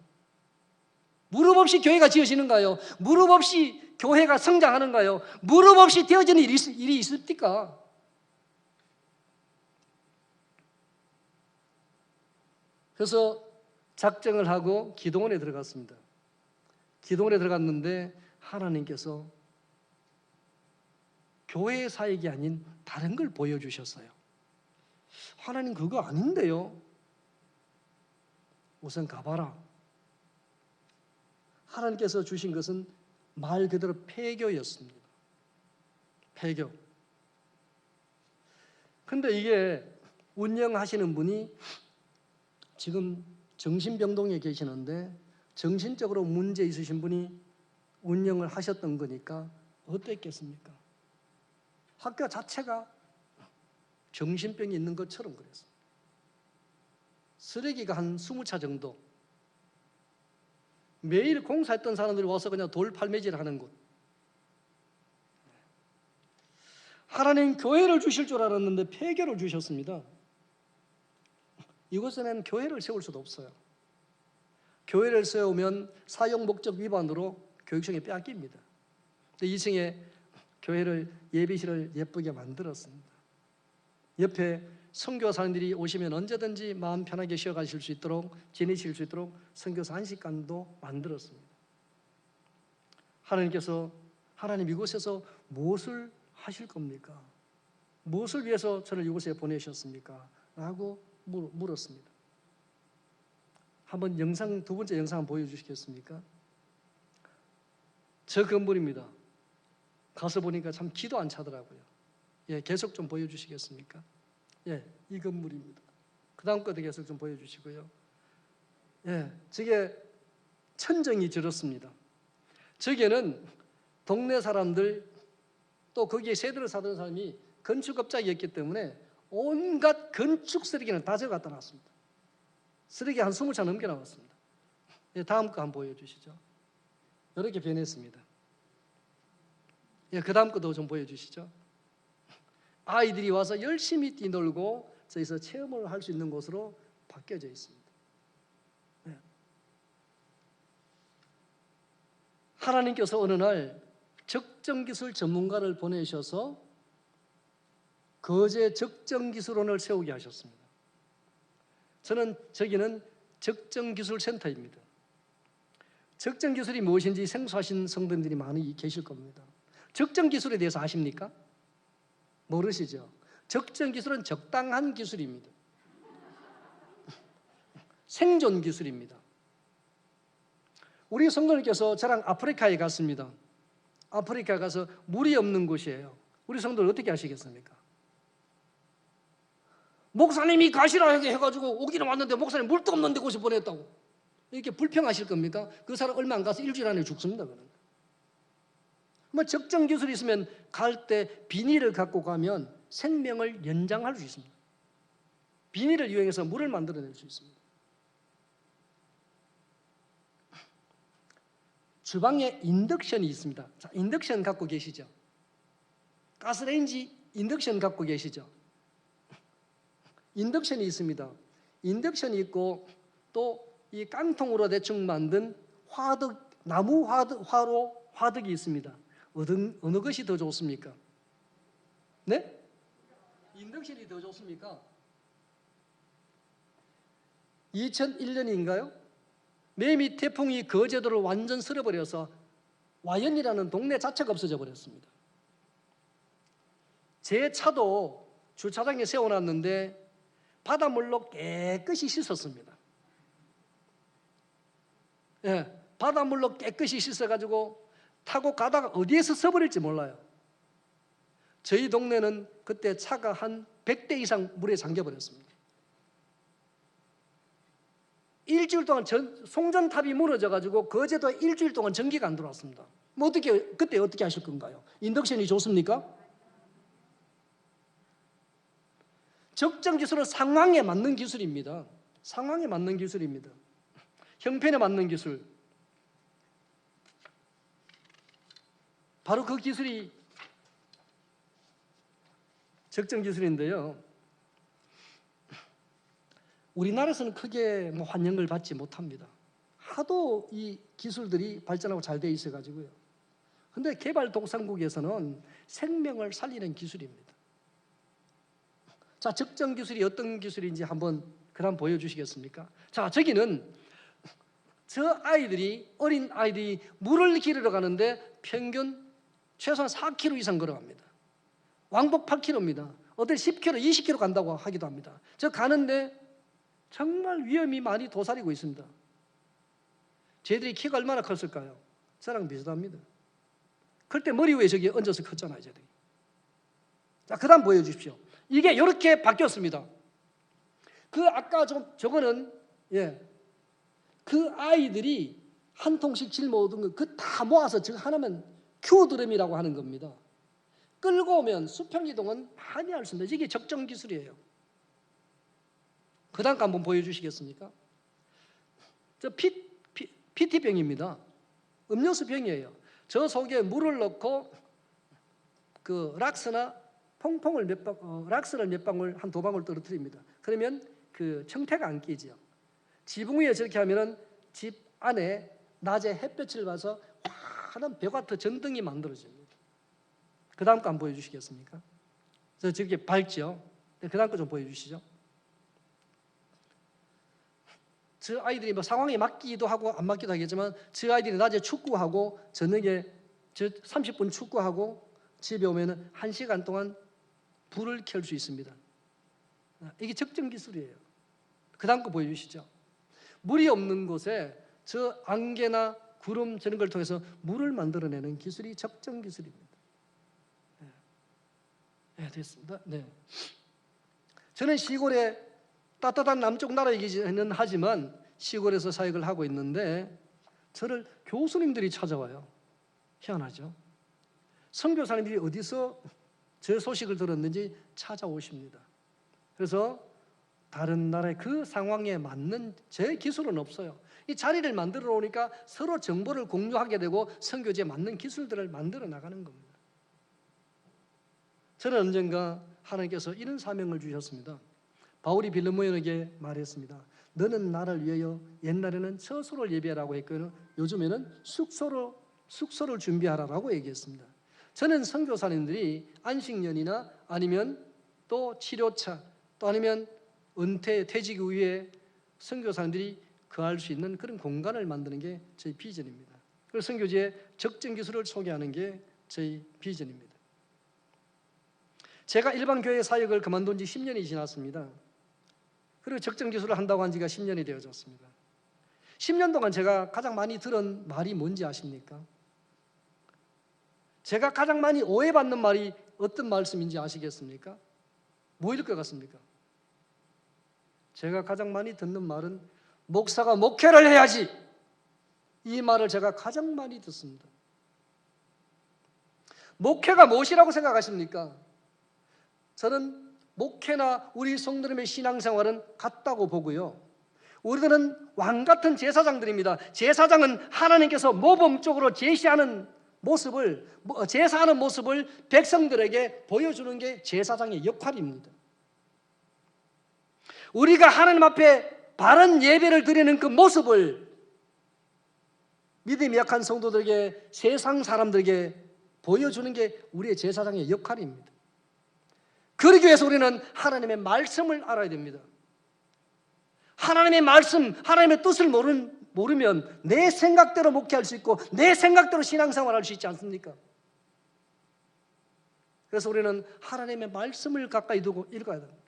무릎 없이 교회가 지어지는가요? 무릎 없이 교회가 성장하는가요? 무릎 없이 되어지는 일이 있습니까? 그래서 작정을 하고 기도원에 들어갔습니다. 기도원에 들어갔는데 하나님께서 교회 사역이 아닌 다른 걸 보여주셨어요. 하나님 그거 아닌데요. 우선 가봐라. 하나님께서 주신 것은 말 그대로 폐교였습니다. 폐교. 근데 이게 운영하시는 분이 지금 정신병동에 계시는데 정신적으로 문제 있으신 분이 운영을 하셨던 거니까 어땠겠습니까? 학교 자체가 정신병이 있는 것처럼 그랬어요. 쓰레기가 한 20차 정도. 매일 공사했던 사람들이 와서 그냥 돌팔매질 하는 곳. 하나님 교회를 주실 줄 알았는데 폐교를 주셨습니다. 이곳에는 교회를 세울 수도 없어요. 교회를 세우면 사용 목적 위반으로 교육청에 빼앗깁니다. 2층에 교회를 예비실을 예쁘게 만들었습니다. 옆에 선교사님들이 오시면 언제든지 마음 편하게 쉬어가실 수 있도록 지내실 수 있도록 선교사 안식관도 만들었습니다. 하나님 이곳에서 무엇을 하실 겁니까? 무엇을 위해서 저를 이곳에 보내셨습니까? 라고 물었습니다. 한번 두 번째 영상 한번 보여주시겠습니까? 저 건물입니다. 가서 보니까 참 기도 안 차더라고요. 예, 계속 좀 보여주시겠습니까? 예, 이 건물입니다. 그 다음 것도 계속 좀 보여주시고요. 예, 저게 천정이 저렇습니다. 저게는 동네 사람들 또 거기에 세대를 사던 사람이 건축업자였기 때문에 온갖 건축 쓰레기는 다 저거 갖다 놨습니다. 쓰레기 한 20차 넘게 나왔습니다. 예, 다음 거 한번 보여주시죠. 이렇게 변했습니다. 예, 그 다음 것도 좀 보여주시죠. 아이들이 와서 열심히 뛰놀고 저기서 체험을 할 수 있는 곳으로 바뀌어져 있습니다. 네. 하나님께서 어느 날 적정기술 전문가를 보내셔서 거제 적정기술원을 세우게 하셨습니다. 저기는 적정기술센터입니다. 적정기술이 무엇인지 생소하신 성도님들이 많이 계실 겁니다. 적정기술에 대해서 아십니까? 모르시죠? 적정기술은 적당한 기술입니다. 생존 기술입니다. 우리 성도님께서 저랑 아프리카에 갔습니다. 아프리카 가서 물이 없는 곳이에요. 우리 성도들 어떻게 하시겠습니까? 목사님이 가시라 해가지고 오기는 왔는데 목사님 물도 없는데 곳에 보냈다고 이렇게 불평하실 겁니까? 그 사람 얼마 안 가서 일주일 안에 죽습니다. 뭐 적정 기술이 있으면 갈 때 비닐을 갖고 가면 생명을 연장할 수 있습니다. 비닐을 이용해서 물을 만들어낼 수 있습니다. 주방에 인덕션이 있습니다. 자, 인덕션 갖고 계시죠? 가스레인지 인덕션 갖고 계시죠? 인덕션이 있습니다. 인덕션이 있고 또 이 깡통으로 대충 만든 나무 화덕이 있습니다. 어느 것이 더 좋습니까? 네? 인덕션이 더 좋습니까? 2001년인가요? 매미 태풍이 거제도를 완전 쓸어버려서 와연이라는 동네 자체가 없어져 버렸습니다. 제 차도 주차장에 세워놨는데 바닷물로 깨끗이 씻었습니다. 예, 바닷물로 깨끗이 씻어가지고 타고 가다가 어디에서 써버릴지 몰라요. 저희 동네는 그때 차가 한 100대 이상 물에 잠겨버렸습니다. 일주일 동안 송전탑이 무너져가지고 거제도 일주일 동안 전기가 안 들어왔습니다. 뭐 그때 어떻게 하실 건가요? 인덕션이 좋습니까? 적정 기술은 상황에 맞는 기술입니다. 상황에 맞는 기술입니다. 형편에 맞는 기술. 바로 그 기술이 적정 기술인데요. 우리나라에서는 크게 환영을 받지 못합니다. 하도 이 기술들이 발전하고 잘 돼 있어가지고요. 근데 개발도상국에서는 생명을 살리는 기술입니다. 자, 적정 기술이 어떤 기술인지 한번 그다음 보여주시겠습니까? 자, 저기는 저 아이들이, 어린 아이들이 물을 기르러 가는데 평균 최소한 4km 이상 걸어갑니다. 왕복 8km입니다. 어떨 10km, 20km 간다고 하기도 합니다. 저 가는데 정말 위험이 많이 도사리고 있습니다. 쟤들이 키가 얼마나 컸을까요? 저랑 비슷합니다. 그때 머리 위에 저기 얹어서 컸잖아요, 쟤들이. 자, 그 다음 보여주십시오. 이게 이렇게 바뀌었습니다. 그 아까 저거는 그 아이들이 한 통씩 짊어오던 거 그 다 모아서 저 하나면 큐드럼이라고 하는 겁니다. 끌고 오면 수평이동은 많이 할 수 있습니다. 이게 적정 기술이에요. 그 다음 거 한번 보여주시겠습니까? 저 PT병입니다. 음료수 병이에요. 저 속에 물을 넣고 그 락스나 퐁퐁을 락스를 몇 방울, 한 2방울 떨어뜨립니다. 그러면 그 청태가 안 끼죠. 지붕 위에 저렇게 하면은 집 안에 낮에 햇볕을 봐서 환한 벽 같은 전등이 만들어집니다. 그 다음 거 한번 보여주시겠습니까? 저렇게 밝죠? 그 다음 거 좀 보여주시죠. 저 아이들이 상황에 맞기도 하고 안 맞기도 하겠지만 저 아이들이 낮에 축구하고 저녁에 30분 축구하고 집에 오면은 1시간 동안 불을 켤 수 있습니다. 이게 적정 기술이에요. 그 다음 거 보여주시죠. 물이 없는 곳에 저 안개나 구름 저런 걸 통해서 물을 만들어내는 기술이 적정 기술입니다. 네, 됐습니다. 네. 저는 시골에 따뜻한 남쪽 나라이기는 하지만 시골에서 사역을 하고 있는데 저를 교수님들이 찾아와요. 희한하죠. 선교사님들이 어디서 저 소식을 들었는지 찾아오십니다. 그래서 다른 나라의 그 상황에 맞는 제 기술은 없어요. 이 자리를 만들어 놓으니까 서로 정보를 공유하게 되고 선교지에 맞는 기술들을 만들어 나가는 겁니다. 저는 언젠가 하나님께서 이런 사명을 주셨습니다. 바울이 빌레몬에게 말했습니다. 너는 나를 위하여 옛날에는 처소를 예비하라고 했고요. 요즘에는 숙소를 준비하라고 얘기했습니다. 저는 선교사님들이 안식년이나 아니면 또 치료차 또 아니면 은퇴, 퇴직 이후에 선교사님들이 거할 수 있는 그런 공간을 만드는 게 저희 비전입니다. 그래서 선교지의 적정 기술을 소개하는 게 저희 비전입니다. 제가 일반 교회 사역을 그만둔 지 10년이 지났습니다. 그리고 적정 기술을 한다고 한 지가 10년이 되어졌습니다. 10년 동안 제가 가장 많이 들은 말이 뭔지 아십니까? 제가 가장 많이 오해받는 말이 어떤 말씀인지 아시겠습니까? 뭐일 것 같습니까? 제가 가장 많이 듣는 말은 목사가 목회를 해야지. 이 말을 제가 가장 많이 듣습니다. 목회가 무엇이라고 생각하십니까? 저는 목회나 우리 성도님의 신앙생활은 같다고 보고요. 우리들은 왕같은 제사장들입니다. 제사장은 하나님께서 모범적으로 제시하는 모습을, 제사하는 모습을 백성들에게 보여주는 게 제사장의 역할입니다. 우리가 하나님 앞에 바른 예배를 드리는 그 모습을 믿음이 약한 성도들에게, 세상 사람들에게 보여주는 게 우리의 제사장의 역할입니다. 그러기 위해서 우리는 하나님의 말씀을 알아야 됩니다. 하나님의 말씀, 하나님의 뜻을 모르면 내 생각대로 목회할 수 있고 내 생각대로 신앙생활할 수 있지 않습니까? 그래서 우리는 하나님의 말씀을 가까이 두고 읽어야 됩니다.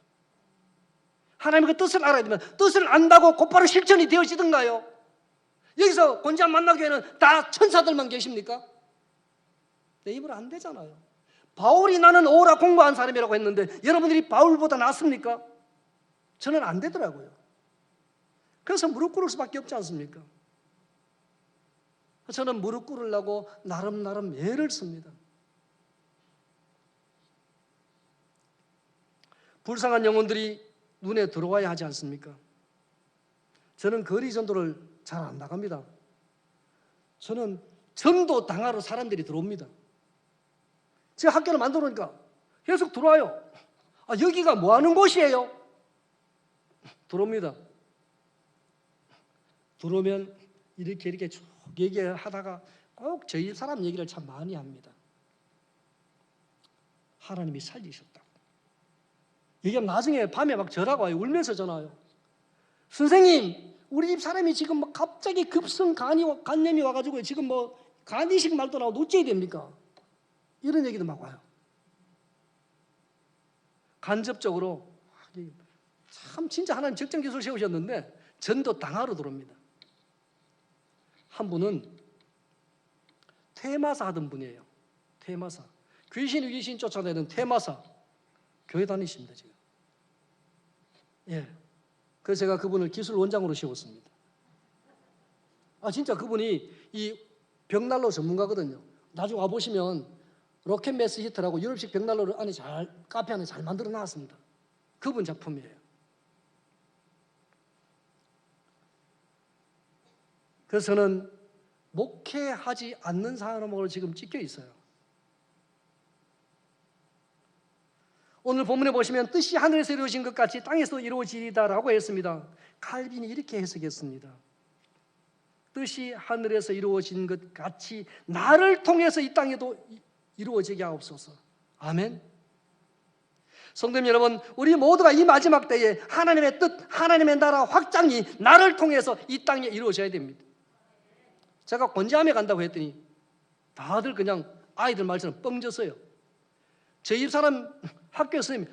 하나님의 뜻을 알아야 되면 뜻을 안다고 곧바로 실천이 되어지던가요? 여기서 권장 만나교회는 다 천사들만 계십니까? 내 입으로 안 되잖아요. 바울이 나는 오라 공부한 사람이라고 했는데 여러분들이 바울보다 낫습니까? 저는 안 되더라고요. 그래서 무릎 꿇을 수밖에 없지 않습니까? 저는 무릎 꿇으려고 나름 애를 씁니다. 불쌍한 영혼들이 눈에 들어와야 하지 않습니까? 저는 거리 전도를 잘 안 나갑니다. 저는 전도 당하러 사람들이 들어옵니다. 제가 학교를 만들어 놓으니까 계속 들어와요. 여기가 뭐 하는 곳이에요? 들어옵니다. 들어오면 이렇게 쭉 얘기하다가 꼭 저희 사람 얘기를 참 많이 합니다. 하나님이 살리셨다고. 얘기하면 나중에 밤에 막 전화가 와요. 울면서 전화와요. 선생님, 우리 집 사람이 지금 막 갑자기 급성 간염이 와가지고 지금 뭐 간이식 말도 나오고 어째야 됩니까? 이런 얘기도 막 와요. 간접적으로 참 진짜 하나님 적정기술 세우셨는데 전도 당하러 들어옵니다. 한 분은 퇴마사 하던 분이에요. 퇴마사. 귀신 쫓아내는 퇴마사. 교회 다니십니다, 지금. 예. 그래서 제가 그분을 기술 원장으로 세웠습니다. 진짜 그분이 이 벽난로 전문가거든요. 나중에 와보시면 로켓 매스 히터라고 유럽식 벽난로를 안에 카페 안에 잘 만들어 놨습니다. 그분 작품이에요. 그래서 저는 목회하지 않는 사람으로 지금 찍혀 있어요. 오늘 본문에 보시면 뜻이 하늘에서 이루어진 것 같이 땅에서 이루어지리다라고 했습니다. 칼빈이 이렇게 해석했습니다. 뜻이 하늘에서 이루어진 것 같이 나를 통해서 이 땅에도 이루어지게 하옵소서. 아멘. 성도님 여러분, 우리 모두가 이 마지막 때에 하나님의 뜻, 하나님의 나라 확장이 나를 통해서 이 땅에 이루어져야 됩니다. 제가 권지암에 간다고 했더니 다들 그냥 아이들 말처럼 뻥졌어요. 저희 집 사람 학교 선생님이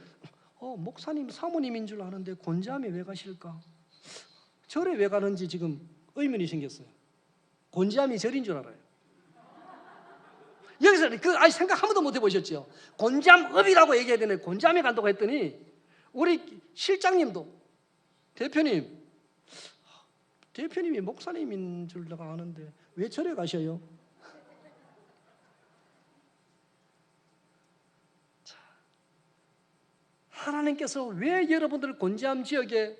목사님 사모님인 줄 아는데 권지암에 왜 가실까? 절에 왜 가는지 지금 의문이 생겼어요. 권지암이 절인 줄 알아요. 여기서 생각 한 번도 못 해보셨죠? 권지암읍이라고 얘기해야 되네. 권지암에 간다고 했더니 우리 실장님도 대표님이 목사님인 줄 내가 아는데 왜 절에 가셔요? 자, 하나님께서 왜 여러분들을 권지암 지역에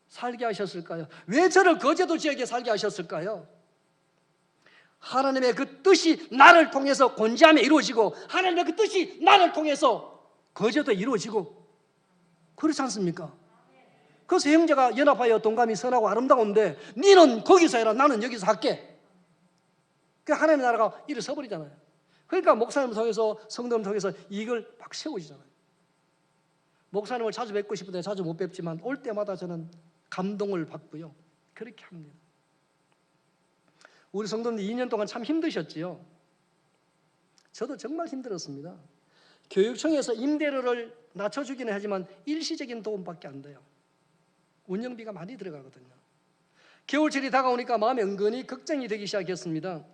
살게 하셨을까요? 왜 저를 거제도 지역에 살게 하셨을까요? 하나님의 그 뜻이 나를 통해서 권지암에 이루어지고 하나님의 그 뜻이 나를 통해서 거제도에 이루어지고 그렇지 않습니까? 그래서 형제가 연합하여 동감이 선하고 아름다운데 너는 거기서 해라 나는 여기서 할게. 그 하나님의 나라가 일어서 버리잖아요. 그러니까 목사님을 통해서 성도를 통해서 이걸 막 세워지잖아요. 목사님을 자주 뵙고 싶은데 자주 못 뵙지만 올 때마다 저는 감동을 받고요. 그렇게 합니다. 우리 성도님들 2년 동안 참 힘드셨지요. 저도 정말 힘들었습니다. 교육청에서 임대료를 낮춰주기는 하지만 일시적인 도움밖에 안 돼요. 운영비가 많이 들어가거든요. 겨울철이 다가오니까 마음에 은근히 걱정이 되기 시작했습니다.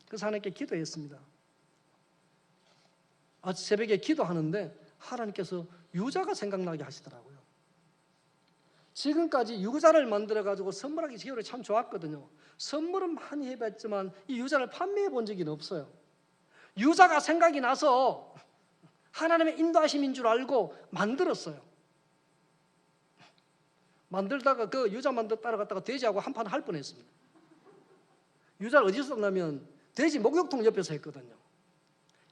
그래서 하나님께 기도했습니다. 새벽에 기도하는데 하나님께서 유자가 생각나게 하시더라고요. 지금까지 유자를 만들어가지고 선물하기 기회를 참 좋았거든요. 선물은 많이 해봤지만 이 유자를 판매해 본 적은 없어요. 유자가 생각이 나서 하나님의 인도하심인 줄 알고 만들었어요. 만들다가 그 유자 따라갔다가 돼지하고 한판 할 뻔했습니다. 유자를 어디서 썼냐면 돼지 목욕통 옆에서 했거든요.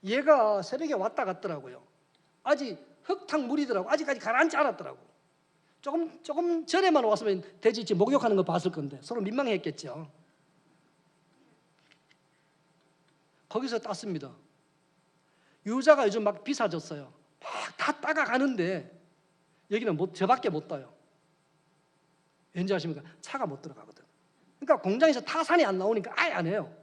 얘가 새벽에 왔다 갔더라고요. 아직 흙탕 물이더라고. 아직까지 가라앉지 않았더라고. 조금 전에만 왔으면 돼지 지금 목욕하는 거 봤을 건데 서로 민망했겠죠. 거기서 땄습니다. 유자가 요즘 막 비싸졌어요. 막 다 따가 가는데 여기는 저밖에 못 따요. 왠지 아십니까? 차가 못 들어가거든. 그러니까 공장에서 타산이 안 나오니까 아예 안 해요.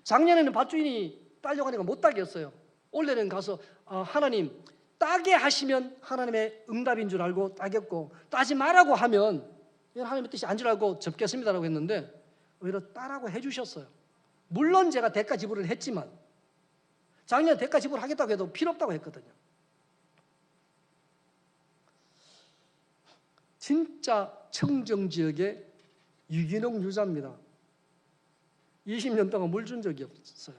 작년에는 밭주인이 따려고 하니까 못 따겠어요. 원래는 가서 하나님 따게 하시면 하나님의 응답인 줄 알고 따겠고, 따지 말라고 하면 이건 하나님의 뜻이 아닌 줄 알고 접겠습니다라고 했는데 오히려 따라고 해주셨어요. 물론 제가 대가 지불을 했지만, 작년 대가 지불하겠다고 해도 필요 없다고 했거든요. 진짜 청정지역의 유기농 유자입니다. 20년 동안 물 준 적이 없어요.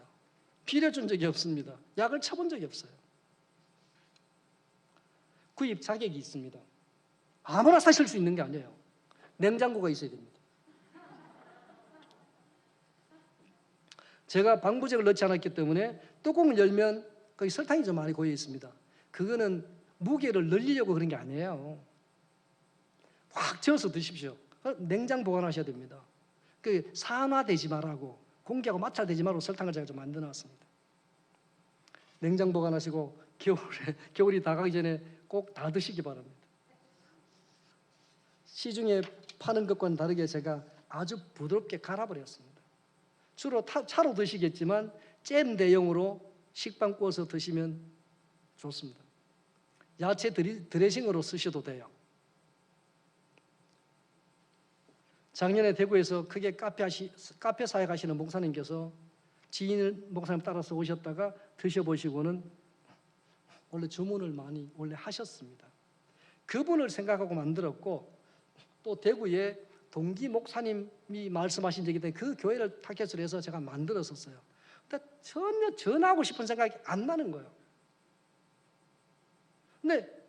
비료 준 적이 없습니다. 약을 쳐본 적이 없어요. 구입 자격이 있습니다. 아무나 사실 수 있는 게 아니에요. 냉장고가 있어야 됩니다. 제가 방부제를 넣지 않았기 때문에 뚜껑을 열면 거기 설탕이 좀 많이 고여 있습니다. 그거는 무게를 늘리려고 그런 게 아니에요. 확 저어서 드십시오. 냉장 보관하셔야 됩니다. 그 산화되지 말라고, 공기하고 마찰되지 말라고 설탕을 제가 좀 만들어 놨습니다. 냉장 보관하시고 겨울이 다가기 전에 꼭 다 드시기 바랍니다. 시중에 파는 것과는 다르게 제가 아주 부드럽게 갈아버렸습니다. 주로 차로 드시겠지만 잼 대용으로 식빵 구워서 드시면 좋습니다. 야채 드레싱으로 쓰셔도 돼요. 작년에 대구에서 크게 카페 사역하시는 목사님께서 지인 목사님 따라서 오셨다가 드셔보시고는 원래 주문을 많이 원래 하셨습니다. 그분을 생각하고 만들었고, 또 대구에 동기 목사님이 말씀하신 적이 있는데 그 교회를 타겟으로 해서 제가 만들었었어요. 근데 전혀 전하고 싶은 생각이 안 나는 거예요. 근데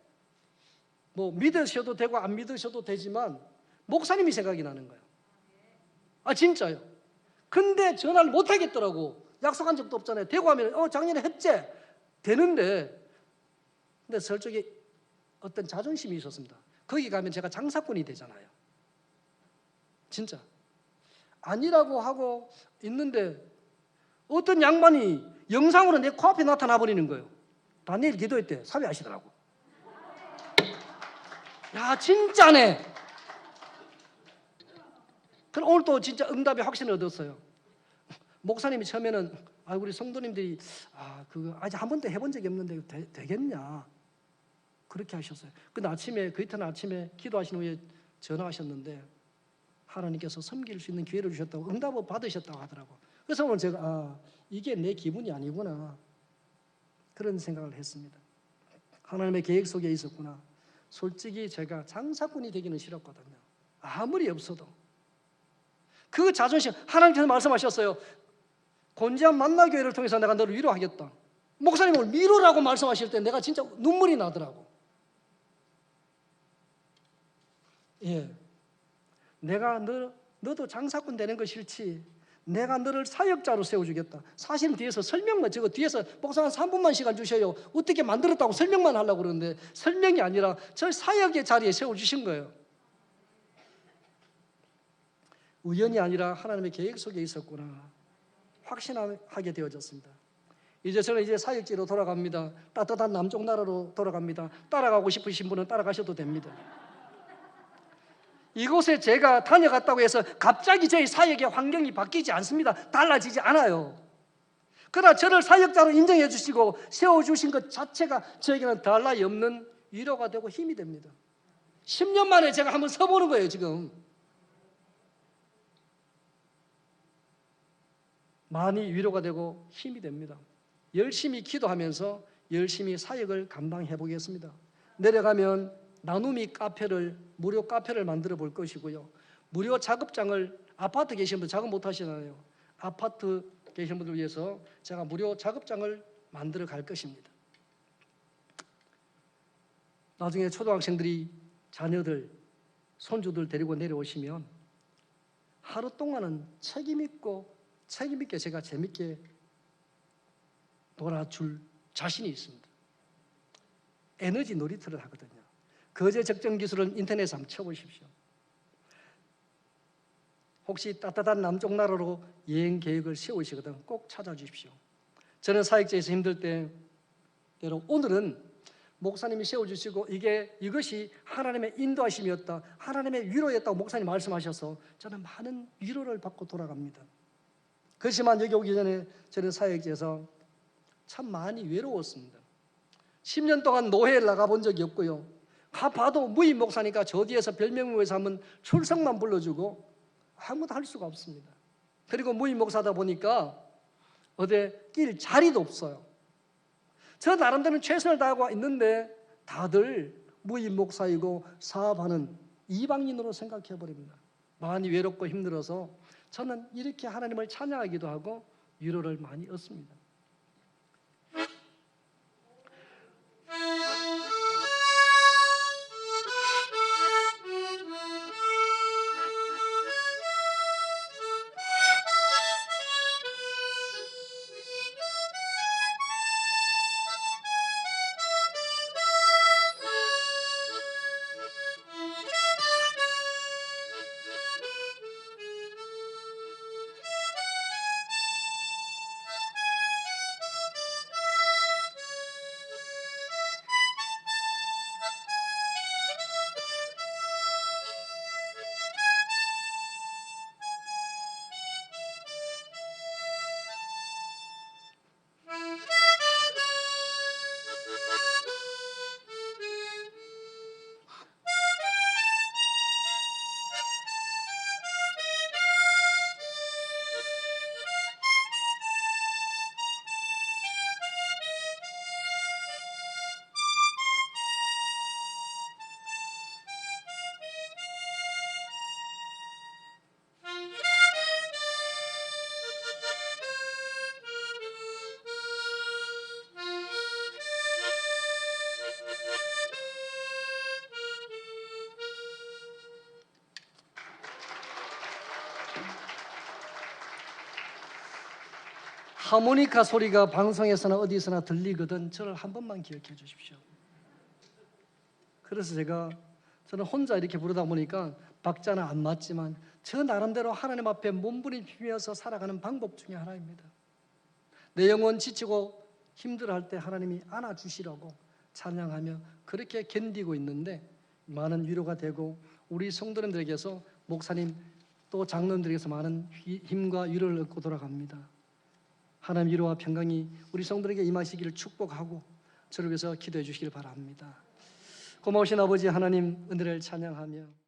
뭐 믿으셔도 되고 안 믿으셔도 되지만 목사님이 생각이 나는 거예요. 진짜요. 근데 전화를 못 하겠더라고. 약속한 적도 없잖아요. 대구 하면 작년에 했지? 되는데, 근데 설적에 어떤 자존심이 있었습니다. 거기 가면 제가 장사꾼이 되잖아요. 진짜. 아니라고 하고 있는데 어떤 양반이 영상으로 내 코앞에 나타나 버리는 거예요. 다니엘 기도회 때 사회하시더라고. 야, 진짜네. 그럼 오늘 또 진짜 응답의 확신을 얻었어요. 목사님이 처음에는 우리 성도님들이 그거 아직 한 번도 해본 적이 없는데 되겠냐 그렇게 하셨어요. 근데 그 이튿날 아침에 기도하신 후에 전화하셨는데 하나님께서 섬길 수 있는 기회를 주셨다고, 응답을 받으셨다고 하더라고. 그래서 오늘 제가 이게 내 기분이 아니구나 그런 생각을 했습니다. 하나님의 계획 속에 있었구나. 솔직히 제가 장사꾼이 되기는 싫었거든요. 아무리 없어도. 그 자존심, 하나님께서 말씀하셨어요. 곤지암 만나교회를 통해서 내가 너를 위로하겠다. 목사님을 위로라고 말씀하실 때 내가 진짜 눈물이 나더라고. 예, 내가 너도 장사꾼 되는 거 싫지? 내가 너를 사역자로 세워주겠다. 사실은 뒤에서 설명만, 뒤에서 목사 한 3분만 시간 주셔요. 어떻게 만들었다고 설명만 하려고 그러는데 설명이 아니라 저 사역의 자리에 세워주신 거예요. 우연이 아니라 하나님의 계획 속에 있었구나 확신하게 되어졌습니다. 저는 사역지로 돌아갑니다. 따뜻한 남쪽 나라로 돌아갑니다. 따라가고 싶으신 분은 따라가셔도 됩니다. 이곳에 제가 다녀갔다고 해서 갑자기 저희 사역의 환경이 바뀌지 않습니다. 달라지지 않아요. 그러나 저를 사역자로 인정해 주시고 세워주신 것 자체가 저에게는 더할 나위 없는 위로가 되고 힘이 됩니다. 10년 만에 제가 한번 서보는 거예요. 지금 많이 위로가 되고 힘이 됩니다. 열심히 기도하면서 열심히 사역을 감당해 보겠습니다. 내려가면 나눔이 무료 카페를 만들어 볼 것이고요. 무료 작업장을, 아파트 계신 분들 작업 못 하시나요? 아파트 계신 분들 위해서 제가 무료 작업장을 만들어 갈 것입니다. 나중에 초등학생들이 자녀들, 손주들 데리고 내려오시면 하루 동안은 책임 있게 제가 재밌게 놀아줄 자신이 있습니다. 에너지 놀이터를 하거든요. 거제 적정 기술은 인터넷에 한번 쳐보십시오. 혹시 따뜻한 남쪽 나라로 여행 계획을 세우시거든 꼭 찾아주십시오. 저는 사역자에서 힘들 때 여러분 오늘은 목사님이 세워주시고 이것이 하나님의 인도하심이었다, 하나님의 위로였다고 목사님 말씀하셔서 저는 많은 위로를 받고 돌아갑니다. 그렇지만 여기 오기 전에 저는 사역지에서 참 많이 외로웠습니다. 10년 동안 노회를 나가본 적이 없고요. 가봐도 무임 목사니까 저 뒤에서 별명무에서 하면 출석만 불러주고 아무도 할 수가 없습니다. 그리고 무임 목사다 보니까 어디 낄 자리도 없어요. 저 나름대로는 최선을 다하고 있는데 다들 무임 목사이고 사업하는 이방인으로 생각해 버립니다. 많이 외롭고 힘들어서 저는 이렇게 하나님을 찬양하기도 하고 위로를 많이 얻습니다. 하모니카 소리가 방송에서나 어디서나 들리거든 저를 한 번만 기억해 주십시오. 그래서 저는 혼자 이렇게 부르다 보니까 박자는 안 맞지만 저 나름대로 하나님 앞에 몸부림치면서 살아가는 방법 중에 하나입니다. 내 영혼 지치고 힘들어할 때 하나님이 안아주시라고 찬양하며 그렇게 견디고 있는데 많은 위로가 되고 우리 성도님들에게서 목사님 또 장로님들에게서 많은 힘과 위로를 얻고 돌아갑니다. 하나님 위로와 평강이 우리 성도들에게 임하시기를 축복하고 저를 위해서 기도해 주시길 바랍니다. 고마우신 아버지 하나님 은혜를 찬양하며